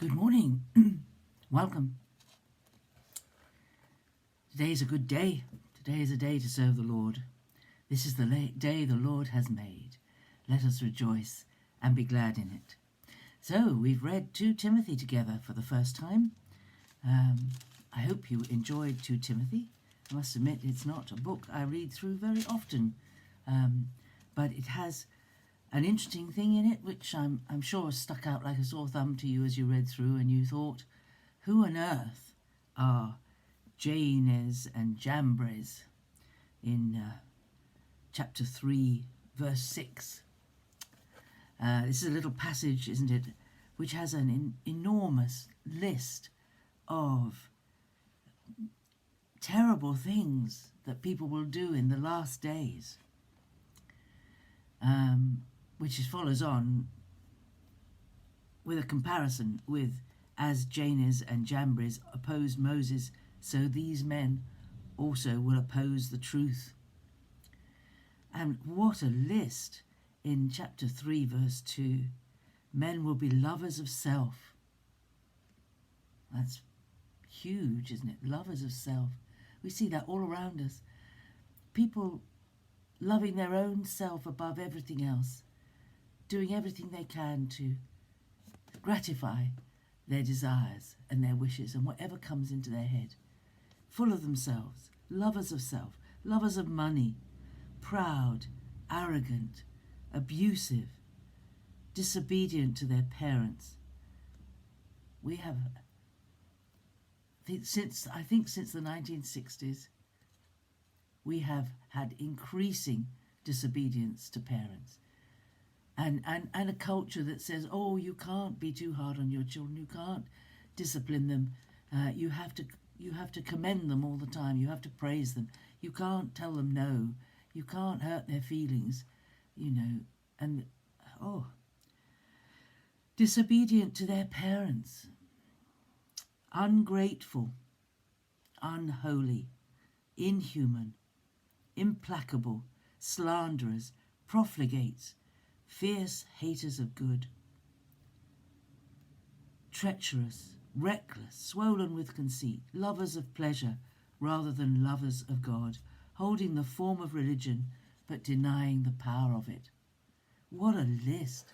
Good morning. Welcome. Today is a good day. Today is a day to serve the Lord. This is the day the Lord has made. Let us rejoice and be glad in it. So, we've read 2 Timothy together for the first time. I hope you enjoyed 2 Timothy. I must admit it's not a book I read through very often, but it has an interesting thing in it which I'm sure stuck out like a sore thumb to you as you read through, and you thought, who on earth are Jannes and Jambres in chapter 3 verse 6. This is a little passage, isn't it, which has an enormous list of terrible things that people will do in the last days, which follows on with a comparison with, as Jannes and Jambres opposed Moses, so these men also will oppose the truth. And what a list in chapter 3 verse 2. Men will be lovers of self. That's huge, isn't it? Lovers of self. We see that all around us. People loving their own self above everything else, doing everything they can to gratify their desires and their wishes and whatever comes into their head. Full of themselves, lovers of self, lovers of money, proud, arrogant, abusive, disobedient to their parents. We have, since the 1960s, we have had increasing disobedience to parents. And a culture that says, oh, you can't be too hard on your children, you can't discipline them, you have to commend them all the time, you have to praise them, you can't tell them no, you can't hurt their feelings, and disobedient to their parents, ungrateful, unholy, inhuman, implacable, slanderers, profligates, fierce haters of good, treacherous, reckless, swollen with conceit, lovers of pleasure rather than lovers of God, holding the form of religion but denying the power of it. What a list.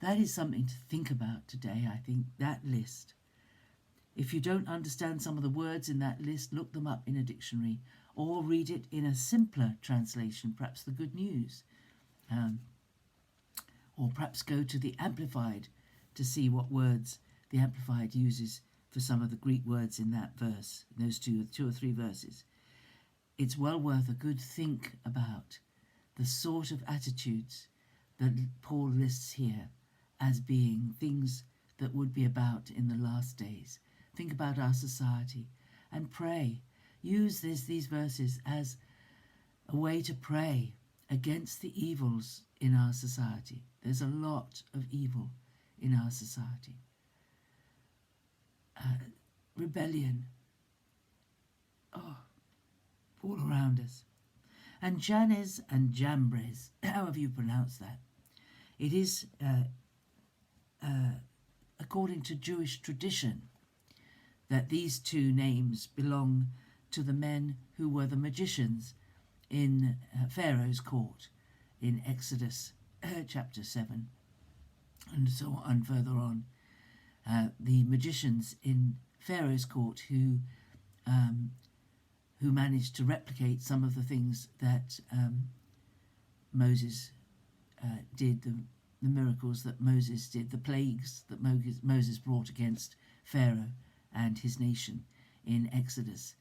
That is something to think about today, I think, that list. If you don't understand some of the words in that list, look them up in a dictionary or read it in a simpler translation, perhaps the Good News. Or perhaps go to the Amplified to see what words the Amplified uses for some of the Greek words in that verse, those two or three verses. It's well worth a good think about the sort of attitudes that Paul lists here as being things that would be about in the last days. Think about our society and pray. Use these verses as a way to pray against the evils in our society. There's a lot of evil in our society. Rebellion. All around us. And Jannes and Jambres, however you pronounce that, it is, according to Jewish tradition, that these two names belong to the men who were the magicians in Pharaoh's court in Exodus chapter 7 and so on further on. The magicians in Pharaoh's court who managed to replicate some of the things that Moses did, the miracles that Moses did, the plagues that Moses brought against Pharaoh and his nation in Exodus.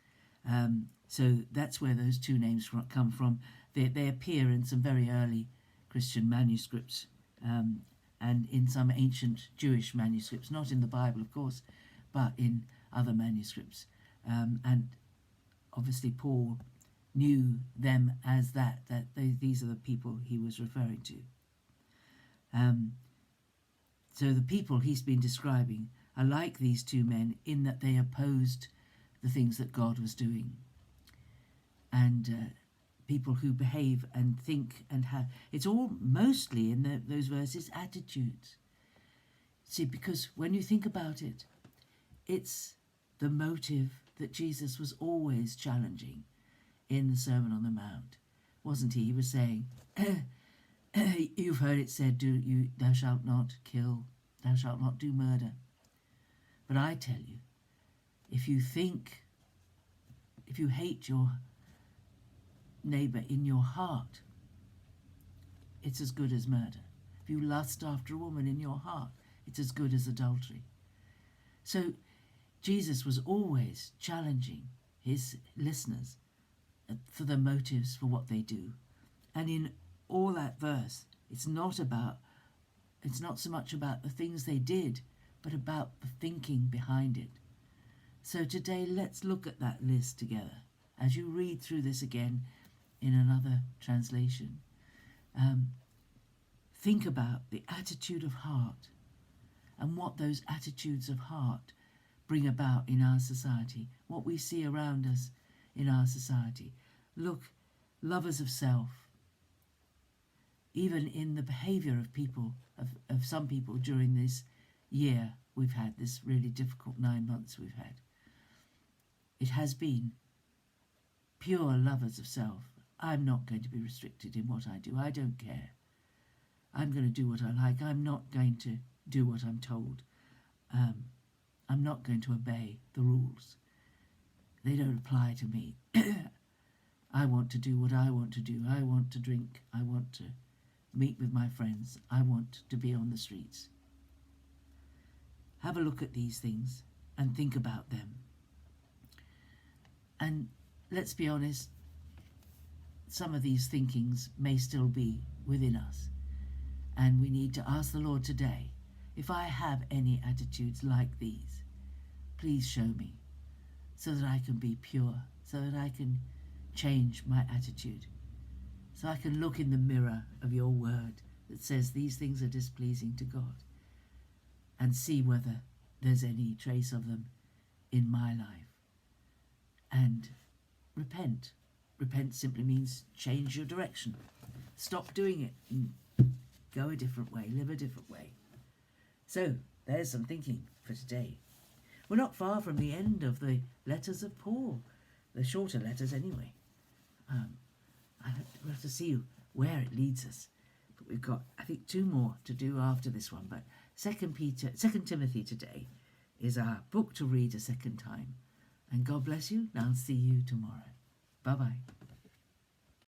So that's where those two names come from. They appear in some very early Christian manuscripts and in some ancient Jewish manuscripts, not in the Bible, of course, but in other manuscripts. And obviously Paul knew them as these are the people he was referring to. So the people he's been describing are like these two men in that they opposed the things that God was doing. And people who behave and think and have, it's all mostly in those verses attitudes. See, because when you think about it, it's the motive that Jesus was always challenging in the Sermon on the Mount, wasn't he? He was saying, you've heard it said, thou shalt not kill, thou shalt not do murder. But I tell you, if you hate your neighbour in your heart, it's as good as murder. If you lust after a woman in your heart, it's as good as adultery. So Jesus was always challenging his listeners for the motives for what they do. And in all that verse, it's not so much about the things they did, but about the thinking behind it. So today, let's look at that list together. As you read through this again in another translation, think about the attitude of heart and what those attitudes of heart bring about in our society, what we see around us in our society. Look, lovers of self, even in the behaviour of people, of some people during this year we've had, this really difficult 9 months we've had. It has been pure lovers of self. I'm not going to be restricted in what I do. I don't care. I'm going to do what I like. I'm not going to do what I'm told. I'm not going to obey the rules. They don't apply to me. I want to do what I want to do. I want to drink. I want to meet with my friends. I want to be on the streets. Have a look at these things and think about them. And let's be honest, some of these thinkings may still be within us. And we need to ask the Lord today, if I have any attitudes like these, please show me, so that I can be pure, so that I can change my attitude, so I can look in the mirror of your word that says these things are displeasing to God, and see whether there's any trace of them in my life. And repent. Repent simply means change your direction. Stop doing it and go a different way, live a different way. So, there's some thinking for today. We're not far from the end of the letters of Paul, the shorter letters anyway. We'll have to see where it leads us. But we've got, I think, 2 more to do after this one. But 2 Timothy today is our book to read a second time. And God bless you, and I'll see you tomorrow. Bye-bye.